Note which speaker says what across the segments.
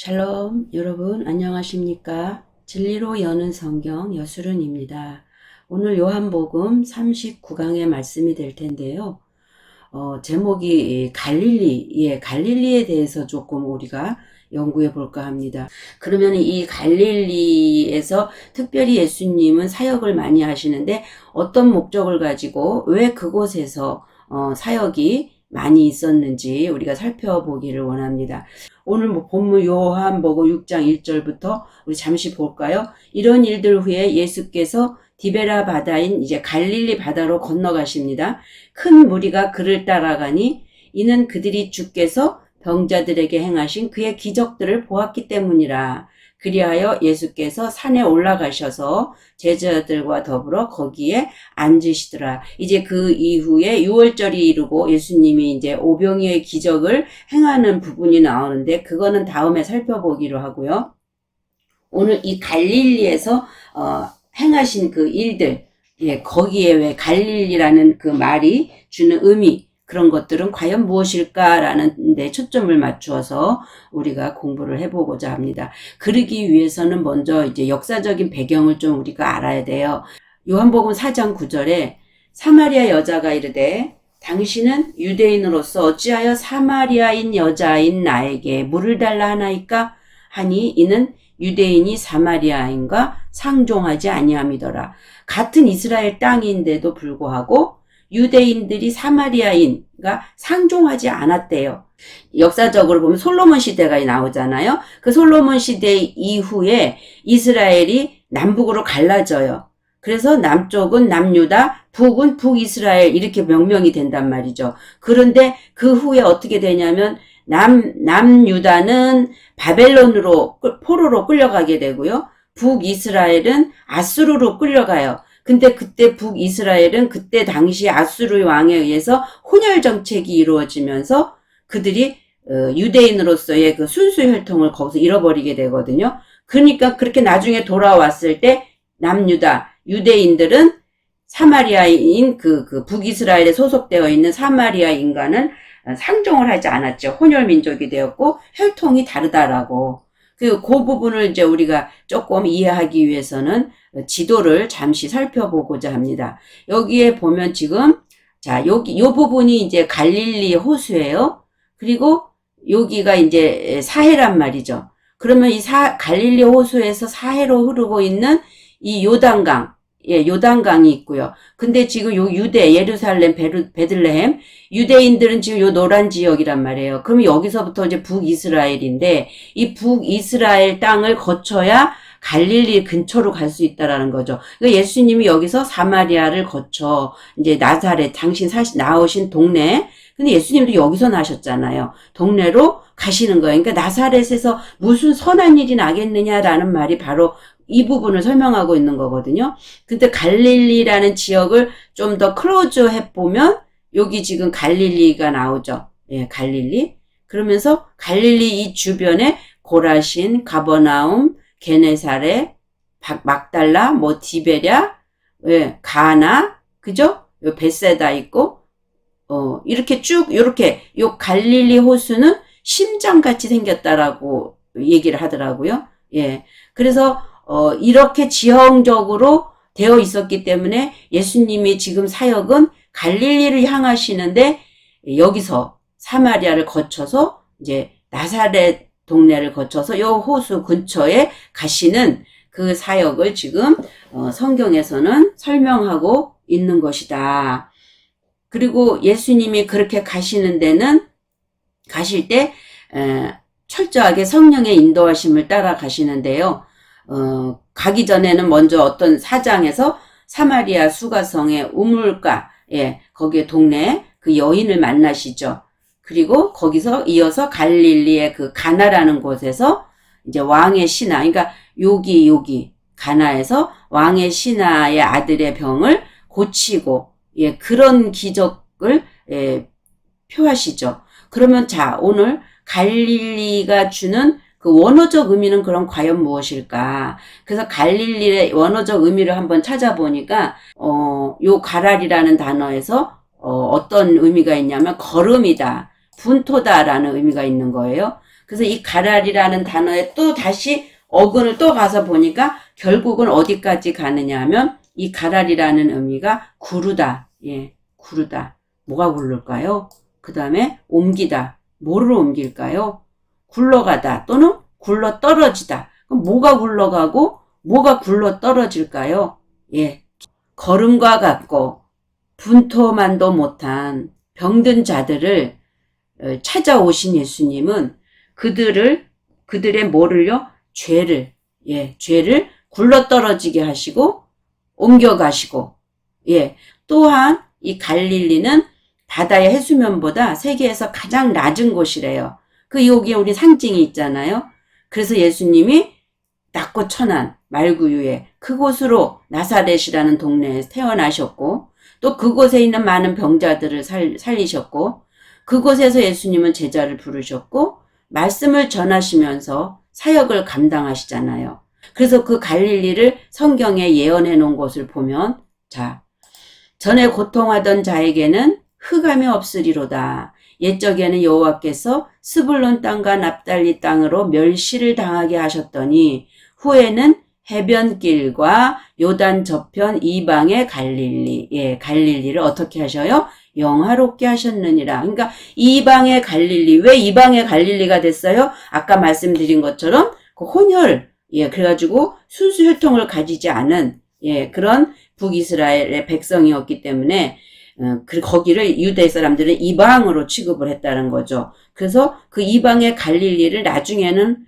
Speaker 1: 샬롬 여러분 안녕하십니까? 진리로 여는 성경 여수른입니다. 오늘 요한복음 39강의 말씀이 될 텐데요. 제목이 갈릴리에 대해서 조금 우리가 연구해 볼까 합니다. 그러면 이 갈릴리에서 특별히 예수님은 사역을 많이 하시는데 어떤 목적을 가지고 왜 그곳에서 사역이 많이 있었는지 우리가 살펴보기를 원합니다. 오늘 본문 요한복음 6장 1절부터 우리 잠시 볼까요? 이런 일들 후에 예수께서 디베라 바다인 이제 갈릴리 바다로 건너가십니다. 큰 무리가 그를 따라가니 이는 그들이 주께서 병자들에게 행하신 그의 기적들을 보았기 때문이라. 그리하여 예수께서 산에 올라가셔서 제자들과 더불어 거기에 앉으시더라. 이제 그 이후에 6월절이 이르고 예수님이 이제 오병이의 기적을 행하는 부분이 나오는데 그거는 다음에 살펴보기로 하고요. 오늘 이 갈릴리에서 행하신 그 일들, 거기에 왜 갈릴리라는 그 말이 주는 의미, 그런 것들은 과연 무엇일까라는 데 초점을 맞추어서 우리가 공부를 해보고자 합니다. 그러기 위해서는 먼저 이제 역사적인 배경을 좀 우리가 알아야 돼요. 요한복음 4장 9절에 사마리아 여자가 이르되 당신은 유대인으로서 어찌하여 사마리아인 여자인 나에게 물을 달라 하나이까 하니 이는 유대인이 사마리아인과 상종하지 아니함이더라. 같은 이스라엘 땅인데도 불구하고 유대인들이 사마리아인과 상종하지 않았대요. 역사적으로 보면 솔로몬 시대가 나오잖아요. 그 솔로몬 시대 이후에 이스라엘이 남북으로 갈라져요. 그래서 남쪽은 남유다, 북은 북이스라엘 이렇게 명명이 된단 말이죠. 그런데 그 후에 어떻게 되냐면 남유다는 바벨론으로 포로로 끌려가게 되고요. 북이스라엘은 아수르로 끌려가요. 근데 그때 북이스라엘은 그때 당시 아수르 왕에 의해서 혼혈 정책이 이루어지면서 그들이 유대인으로서의 그 순수 혈통을 거기서 잃어버리게 되거든요. 그러니까 그렇게 나중에 돌아왔을 때 남유다 유대인들은 사마리아인 그 북이스라엘에 소속되어 있는 사마리아 인간은 상종을 하지 않았죠. 혼혈 민족이 되었고 혈통이 다르다라고. 그 부분을 이제 우리가 조금 이해하기 위해서는 지도를 잠시 살펴보고자 합니다. 여기에 보면 지금 요 부분이 이제 갈릴리 호수예요. 그리고 여기가 이제 사해란 말이죠. 그러면 이 갈릴리 호수에서 사해로 흐르고 있는 이 요단강, 요단강이 있고요. 근데 지금 요 유대, 예루살렘, 베들레헴, 유대인들은 지금 요 노란 지역이란 말이에요. 그럼 여기서부터 이제 북이스라엘인데, 이 북이스라엘 땅을 거쳐야 갈릴리 근처로 갈 수 있다라는 거죠. 그러니까 예수님이 여기서 사마리아를 거쳐, 이제 나사렛, 당신 나오신 동네, 근데 예수님도 여기서 나셨잖아요. 동네로 가시는 거예요. 그러니까 나사렛에서 무슨 선한 일이 나겠느냐라는 말이 바로 이 부분을 설명하고 있는 거거든요. 근데 갈릴리라는 지역을 좀 더 클로즈 해보면 여기 지금 갈릴리가 나오죠. 갈릴리. 그러면서 갈릴리 이 주변에 고라신, 가버나움, 게네사렛, 막달라, 디베랴, 가나, 그죠? 요 벳세다 있고, 이렇게 쭉, 요 갈릴리 호수는 심장같이 생겼다라고 얘기를 하더라고요. 그래서, 이렇게 지형적으로 되어 있었기 때문에 예수님이 지금 사역은 갈릴리를 향하시는데 여기서 사마리아를 거쳐서 이제 나사렛 동네를 거쳐서 요 호수 근처에 가시는 그 사역을 지금 성경에서는 설명하고 있는 것이다. 그리고 예수님이 그렇게 가시는 데는 가실 때 철저하게 성령의 인도하심을 따라 가시는데요. 가기 전에는 먼저 어떤 사장에서 사마리아 수가성의 우물가, 거기에 동네 그 여인을 만나시죠. 그리고 거기서 이어서 갈릴리의 그 가나라는 곳에서 이제 왕의 신하, 그러니까 여기 가나에서 왕의 신하의 아들의 병을 고치고, 그런 기적을 표하시죠. 그러면 자, 오늘 갈릴리가 주는 그 원어적 의미는 그럼 과연 무엇일까? 그래서 갈릴리의 원어적 의미를 한번 찾아보니까 요 가랄이라는 단어에서 어떤 의미가 있냐면 걸음이다, 분토다라는 의미가 있는 거예요. 그래서 이 가랄이라는 단어에 또 다시 어근을 또 가서 보니까 결국은 어디까지 가느냐 하면 이 가랄이라는 의미가 구르다. 예, 구르다. 뭐가 구를까요? 그 다음에 옮기다. 뭐를 옮길까요? 굴러가다 또는 굴러 떨어지다. 그럼 뭐가 굴러가고 뭐가 굴러 떨어질까요? 예, 걸음과 같고 분토만도 못한 병든 자들을 찾아오신 예수님은 그들의 뭐를요? 죄를 굴러 떨어지게 하시고 옮겨가시고, 예, 또한 이 갈릴리는 바다의 해수면보다 세계에서 가장 낮은 곳이래요. 여기에 우리 상징이 있잖아요. 그래서 예수님이 낮고 천한 말구유에 그곳으로 나사렛이라는 동네에 태어나셨고, 또 그곳에 있는 많은 병자들을 살리셨고, 그곳에서 예수님은 제자를 부르셨고 말씀을 전하시면서 사역을 감당하시잖아요. 그래서 그 갈릴리를 성경에 예언해 놓은 것을 보면, 자, 전에 고통하던 자에게는 흑암이 없으리로다. 옛적에는 여호와께서 스불론 땅과 납달리 땅으로 멸시를 당하게 하셨더니 후에는 해변길과 요단 저편 이방의 갈릴리, 갈릴리를 어떻게 하셔요? 영화롭게 하셨느니라. 그러니까 이방의 갈릴리, 왜 이방의 갈릴리가 됐어요? 아까 말씀드린 것처럼 그 혼혈, 그래가지고 순수 혈통을 가지지 않은 그런 북이스라엘의 백성이었기 때문에 거기를 유대 사람들은 이방으로 취급을 했다는 거죠. 그래서 그 이방의 갈릴리를 나중에는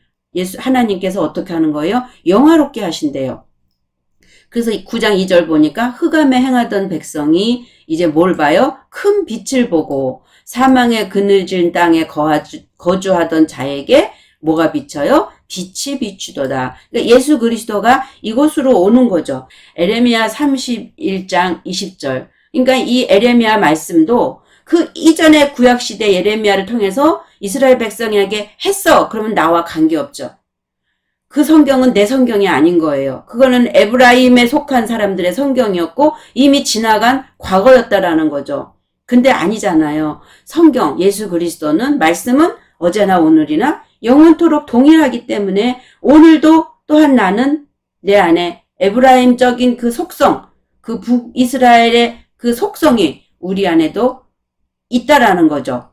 Speaker 1: 하나님께서 어떻게 하는 거예요? 영화롭게 하신대요. 그래서 9장 2절 보니까 흑암에 행하던 백성이 이제 뭘 봐요? 큰 빛을 보고 사망의 그늘진 땅에 거주하던 자에게 뭐가 비쳐요? 빛이 비추도다. 그러니까 예수 그리스도가 이곳으로 오는 거죠. 에레미야 31장 20절. 그러니까 이 에레미야 말씀도 그 이전의 구약시대 예레미야를 통해서 이스라엘 백성에게 했어. 그러면 나와 관계없죠. 그 성경은 내 성경이 아닌 거예요. 그거는 에브라임에 속한 사람들의 성경이었고 이미 지나간 과거였다라는 거죠. 근데 아니잖아요. 성경, 예수 그리스도는 말씀은 어제나 오늘이나 영원토록 동일하기 때문에 오늘도 또한 나는 내 안에 에브라임적인 그 속성, 그 북이스라엘의 그 속성이 우리 안에도 있다라는 거죠.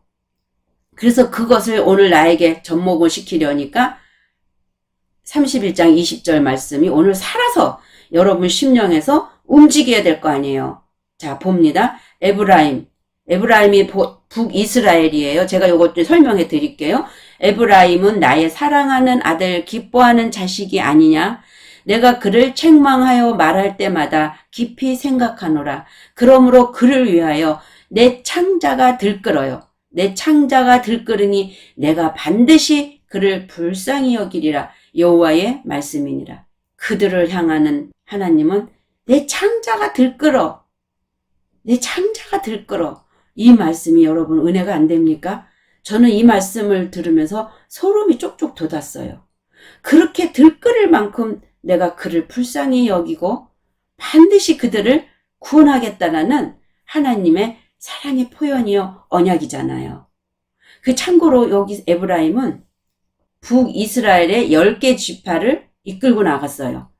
Speaker 1: 그래서 그것을 오늘 나에게 접목을 시키려니까 31장 20절 말씀이 오늘 살아서 여러분 심령에서 움직여야 될 거 아니에요. 자, 봅니다. 에브라임이 북이스라엘이에요. 제가 이것도 설명해 드릴게요. 에브라임은 나의 사랑하는 아들, 기뻐하는 자식이 아니냐? 내가 그를 책망하여 말할 때마다 깊이 생각하노라. 그러므로 그를 위하여 내 창자가 들끓어요. 내 창자가 들끓으니 내가 반드시 그를 불쌍히 여기리라. 여호와의 말씀이니라. 그들을 향하는 하나님은 내 창자가 들끓어. 내 창자가 들끓어. 이 말씀이 여러분 은혜가 안 됩니까? 저는 이 말씀을 들으면서 소름이 쪽쪽 돋았어요. 그렇게 들끓을 만큼 내가 그를 불쌍히 여기고 반드시 그들을 구원하겠다라는 하나님의 사랑의 표현이요 언약이잖아요. 참고로 여기 에브라임은 북이스라엘의 10개 지파를 이끌고 나갔어요.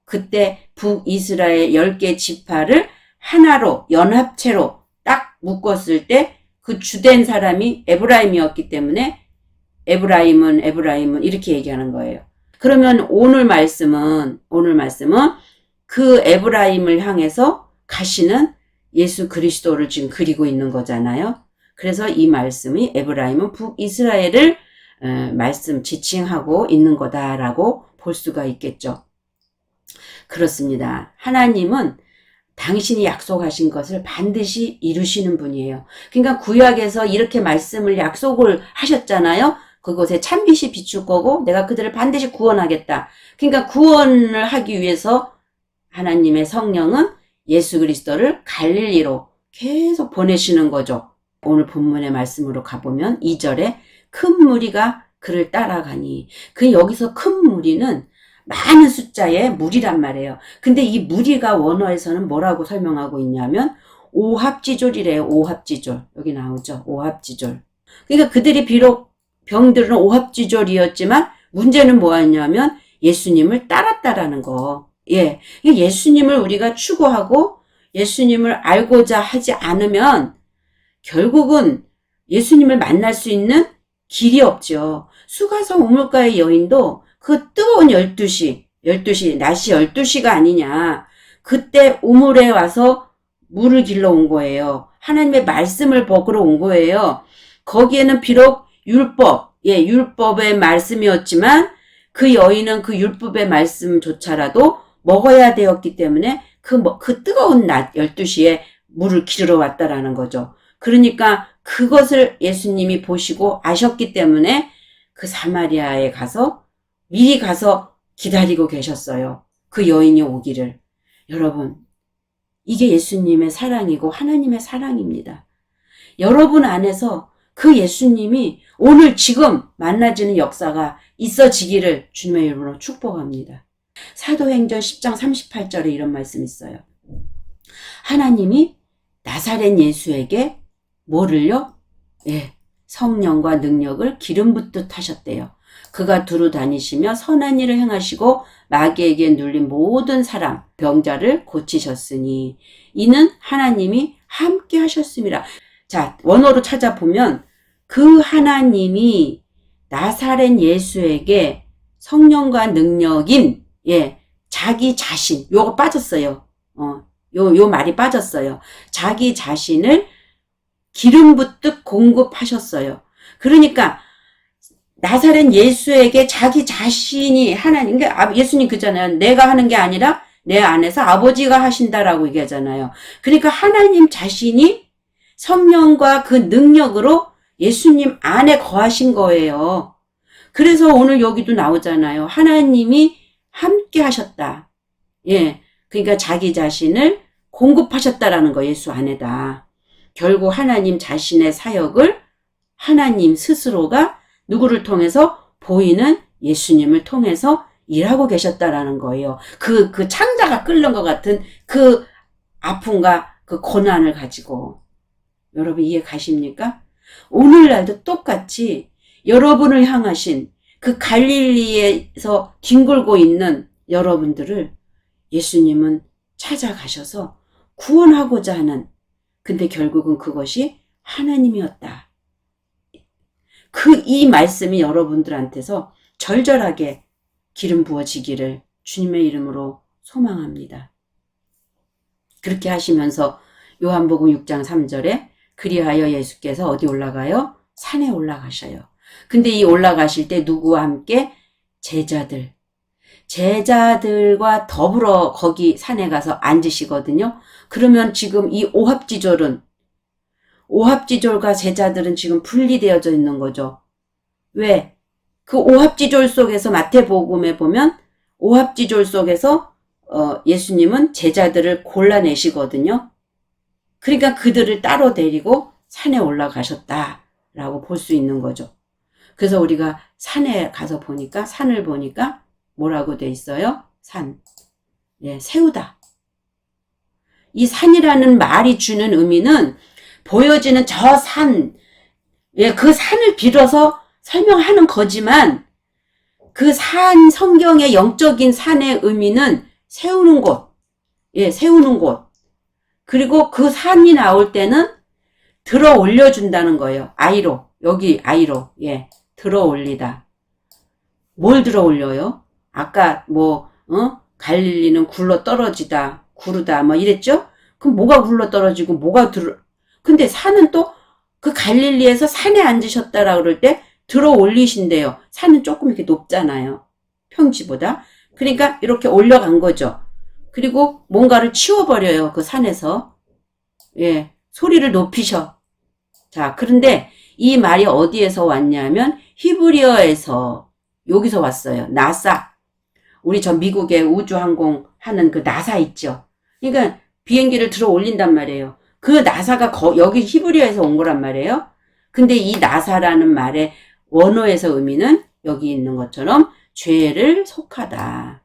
Speaker 1: 그때 북이스라엘 10개 지파를 하나로 연합체로 딱 묶었을 때 그 주된 사람이 에브라임이었기 때문에 에브라임은 이렇게 얘기하는 거예요. 그러면 오늘 말씀은 그 에브라임을 향해서 가시는 예수 그리스도를 지금 그리고 있는 거잖아요. 그래서 이 말씀이 에브라임은 북이스라엘을 지칭하고 있는 거다라고 볼 수가 있겠죠. 그렇습니다. 하나님은 당신이 약속하신 것을 반드시 이루시는 분이에요. 그러니까 구약에서 이렇게 말씀을 약속을 하셨잖아요. 그곳에 찬빛이 비출 거고 내가 그들을 반드시 구원하겠다. 그러니까 구원을 하기 위해서 하나님의 성령은 예수 그리스도를 갈릴리로 계속 보내시는 거죠. 오늘 본문의 말씀으로 가보면 2절에 큰 무리가 그를 따라가니 여기서 큰 무리는 많은 숫자의 무리란 말이에요. 근데 이 무리가 원어에서는 뭐라고 설명하고 있냐면 오합지졸이래요. 오합지졸. 여기 나오죠. 오합지졸. 그러니까 그들이 비록 병들은 오합지졸이었지만 문제는 뭐였냐면 예수님을 따랐다라는 거. 예. 예수님을 우리가 추구하고 예수님을 알고자 하지 않으면 결국은 예수님을 만날 수 있는 길이 없죠. 수가성 우물가의 여인도 그 뜨거운 12시, 낮이 12시가 아니냐. 그때 우물에 와서 물을 길러 온 거예요. 하나님의 말씀을 먹으러 온 거예요. 거기에는 비록 율법의 말씀이었지만 그 여인은 그 율법의 말씀조차라도 먹어야 되었기 때문에 그 뜨거운 낮 12시에 물을 기르러 왔다라는 거죠. 그러니까 그것을 예수님이 보시고 아셨기 때문에 그 사마리아에 가서 미리 가서 기다리고 계셨어요. 그 여인이 오기를. 여러분, 이게 예수님의 사랑이고 하나님의 사랑입니다. 여러분 안에서 그 예수님이 오늘 지금 만나지는 역사가 있어지기를 주님의 이름으로 축복합니다. 사도행전 10장 38절에 이런 말씀이 있어요. 하나님이 나사렛 예수에게 뭐를요? 예, 성령과 능력을 기름 붓듯 하셨대요. 그가 두루 다니시며 선한 일을 행하시고 마귀에게 눌린 모든 사람 병자를 고치셨으니 이는 하나님이 함께 하셨습니다. 자, 원어로 찾아보면 그 하나님이 나사렛 예수에게 성령과 능력인 자기 자신, 요거 빠졌어요. 요 말이 빠졌어요. 자기 자신을 기름 붓듯 공급하셨어요. 그러니까 나사렛 예수에게 자기 자신이 하나님, 그러니까 예수님 그잖아요. 내가 하는 게 아니라 내 안에서 아버지가 하신다라고 얘기하잖아요. 그러니까 하나님 자신이 성령과 그 능력으로 예수님 안에 거하신 거예요. 그래서 오늘 여기도 나오잖아요. 하나님이 함께 하셨다. 예. 그러니까 자기 자신을 공급하셨다라는 거, 예수 안에다. 결국 하나님 자신의 사역을 하나님 스스로가 누구를 통해서 보이는 예수님을 통해서 일하고 계셨다라는 거예요. 그 창자가 끓는 것 같은 그 아픔과 그 고난을 가지고. 여러분 이해 가십니까? 오늘날도 똑같이 여러분을 향하신 그 갈릴리에서 뒹굴고 있는 여러분들을 예수님은 찾아가셔서 구원하고자 하는, 근데 결국은 그것이 하나님이었다. 이 말씀이 여러분들한테서 절절하게 기름 부어지기를 주님의 이름으로 소망합니다. 그렇게 하시면서 요한복음 6장 3절에 그리하여 예수께서 어디 올라가요? 산에 올라가셔요. 근데 이 올라가실 때 누구와 함께? 제자들과 더불어 거기 산에 가서 앉으시거든요. 그러면 지금 이 오합지졸과 제자들은 지금 분리되어져 있는 거죠. 왜? 그 오합지졸 속에서 마태복음에 보면 오합지졸 속에서 예수님은 제자들을 골라내시거든요. 그러니까 그들을 따로 데리고 산에 올라가셨다라고 볼 수 있는 거죠. 그래서 우리가 산에 가서 보니까, 산을 보니까 뭐라고 돼 있어요? 산. 예, 세우다. 이 산이라는 말이 주는 의미는 보여지는 저 산, 그 산을 빌어서 설명하는 거지만 그 산, 성경의 영적인 산의 의미는 세우는 곳, 세우는 곳. 그리고 그 산이 나올 때는 들어 올려준다는 거예요. 여기 아이로, 들어 올리다. 뭘 들어 올려요? 아까 갈릴리는 굴러 떨어지다, 구르다, 이랬죠? 그럼 뭐가 굴러 떨어지고 근데 산은 또 그 갈릴리에서 산에 앉으셨다라 그럴 때 들어 올리신대요. 산은 조금 이렇게 높잖아요. 평지보다. 그러니까 이렇게 올려간 거죠. 그리고 뭔가를 치워버려요. 그 산에서. 소리를 높이셔. 자, 그런데 이 말이 어디에서 왔냐면 히브리어에서 여기서 왔어요. 나사. 우리 저 미국의 우주항공 하는 그 나사 있죠. 그러니까 비행기를 들어 올린단 말이에요. 그 나사가 여기 히브리어에서 온 거란 말이에요. 근데 이 나사라는 말의 원어에서 의미는 여기 있는 것처럼 죄를 속하다.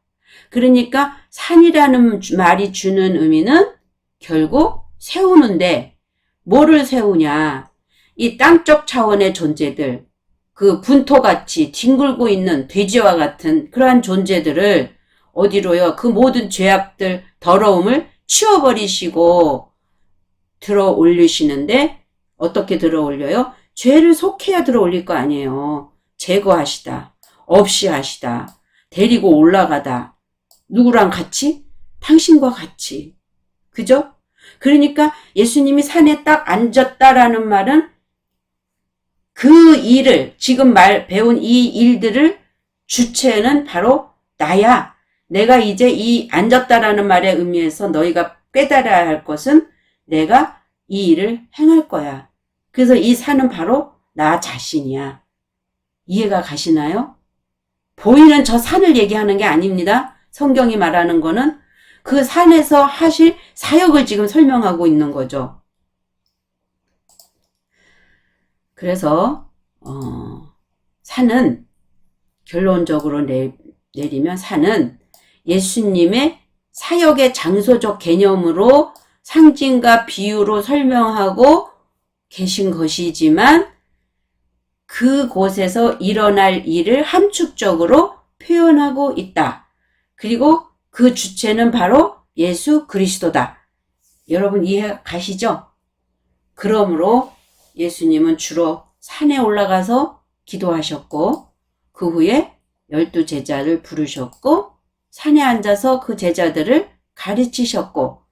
Speaker 1: 그러니까 산이라는 말이 주는 의미는 결국 세우는데 뭐를 세우냐. 이 땅적 차원의 존재들, 그 분토같이 뒹굴고 있는 돼지와 같은 그러한 존재들을 어디로요? 그 모든 죄악들, 더러움을 치워버리시고 들어 올리시는데 어떻게 들어 올려요? 죄를 속해야 들어 올릴 거 아니에요. 제거하시다. 없이 하시다. 데리고 올라가다. 누구랑 같이? 당신과 같이. 그죠? 그러니까 예수님이 산에 딱 앉았다라는 말은 그 일을, 지금 배운 이 일들을 주체는 바로 나야. 내가 이제 이 앉았다라는 말의 의미에서 너희가 깨달아야 할 것은 내가 이 일을 행할 거야. 그래서 이 산은 바로 나 자신이야. 이해가 가시나요? 보이는 저 산을 얘기하는 게 아닙니다. 성경이 말하는 거는 그 산에서 하실 사역을 지금 설명하고 있는 거죠. 그래서 산은 결론적으로 내리면 산은 예수님의 사역의 장소적 개념으로 상징과 비유로 설명하고 계신 것이지만 그곳에서 일어날 일을 함축적으로 표현하고 있다. 그리고 그 주체는 바로 예수 그리스도다. 여러분 이해 가시죠? 그러므로 예수님은 주로 산에 올라가서 기도하셨고 그 후에 12제자를 부르셨고 산에 앉아서 그 제자들을 가르치셨고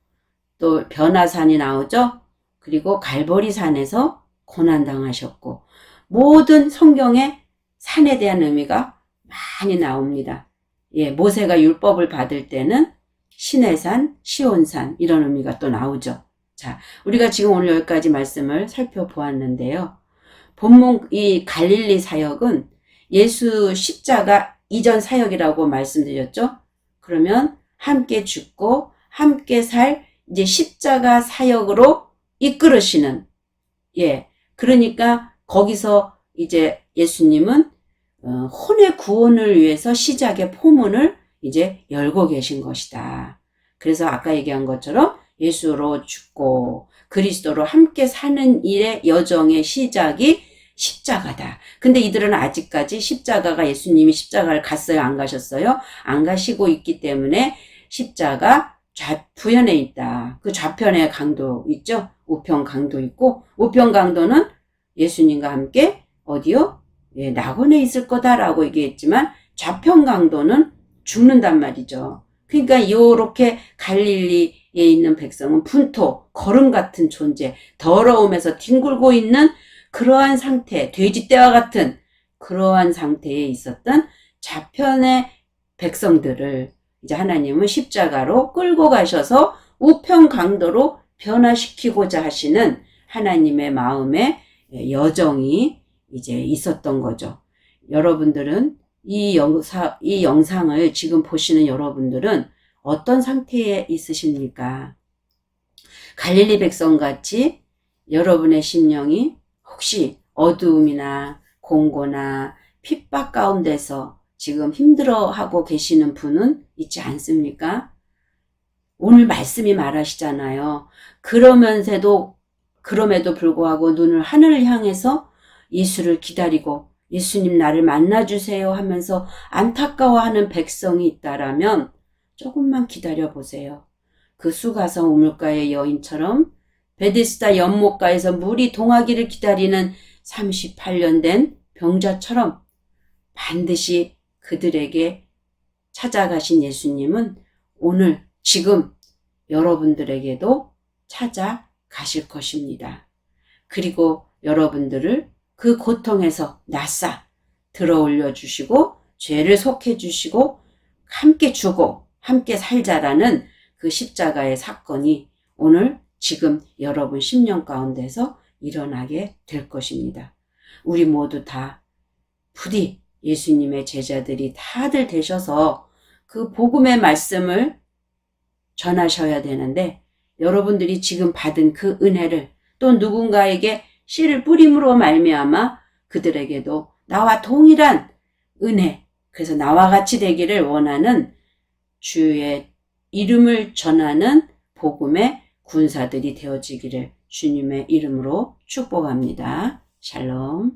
Speaker 1: 또 변화산이 나오죠. 그리고 갈보리산에서 고난당하셨고 모든 성경에 산에 대한 의미가 많이 나옵니다. 예, 모세가 율법을 받을 때는 시내산, 시온산 이런 의미가 또 나오죠. 자, 우리가 지금 오늘 여기까지 말씀을 살펴보았는데요. 본문 이 갈릴리 사역은 예수 십자가 이전 사역이라고 말씀드렸죠. 그러면 함께 죽고 함께 살 이제 십자가 사역으로 이끌으시는 예, 그러니까 거기서 이제 예수님은 혼의 구원을 위해서 시작의 포문을 이제 열고 계신 것이다. 그래서 아까 얘기한 것처럼 예수로 죽고 그리스도로 함께 사는 일의 여정의 시작이 십자가다. 근데 이들은 아직까지 십자가가 예수님이 십자가를 갔어요? 안 가셨어요? 안 가시고 있기 때문에 십자가 좌편에 있다. 그 좌편에 강도 있죠? 우편 강도 있고 우편 강도는 예수님과 함께 어디요? 예, 낙원에 있을 거다라고 얘기했지만 좌편 강도는 죽는단 말이죠. 그러니까 요렇게 갈릴리에 있는 백성은 분토, 거름 같은 존재, 더러움에서 뒹굴고 있는 그러한 상태, 돼지떼와 같은 그러한 상태에 있었던 좌편의 백성들을 이제 하나님은 십자가로 끌고 가셔서 우편 강도로 변화시키고자 하시는 하나님의 마음의 여정이 이제 있었던 거죠. 여러분들은 이 영상을 지금 보시는 여러분들은 어떤 상태에 있으십니까? 갈릴리 백성같이 여러분의 심령이 혹시 어두움이나 공고나 핍박 가운데서 지금 힘들어하고 계시는 분은 있지 않습니까? 오늘 말씀이 말하시잖아요. 그러면서도 그럼에도 불구하고 눈을 하늘을 향해서 예수를 기다리고 예수님 나를 만나주세요 하면서 안타까워하는 백성이 있다라면 조금만 기다려보세요. 그 수가성 우물가의 여인처럼 베데스다 연못가에서 물이 동하기를 기다리는 38년 된 병자처럼 반드시 그들에게 찾아가신 예수님은 오늘 지금 여러분들에게도 찾아가실 것입니다. 그리고 여러분들을 그 고통에서 낯사 들어 올려 주시고 죄를 속해 주시고 함께 주고 함께 살자라는 그 십자가의 사건이 오늘 지금 여러분 심령 가운데서 일어나게 될 것입니다. 우리 모두 다 부디 예수님의 제자들이 다들 되셔서 그 복음의 말씀을 전하셔야 되는데 여러분들이 지금 받은 그 은혜를 또 누군가에게 씨를 뿌림으로 말미암아 그들에게도 나와 동일한 은혜, 그래서 나와 같이 되기를 원하는 주의 이름을 전하는 복음의 군사들이 되어지기를 주님의 이름으로 축복합니다. 샬롬.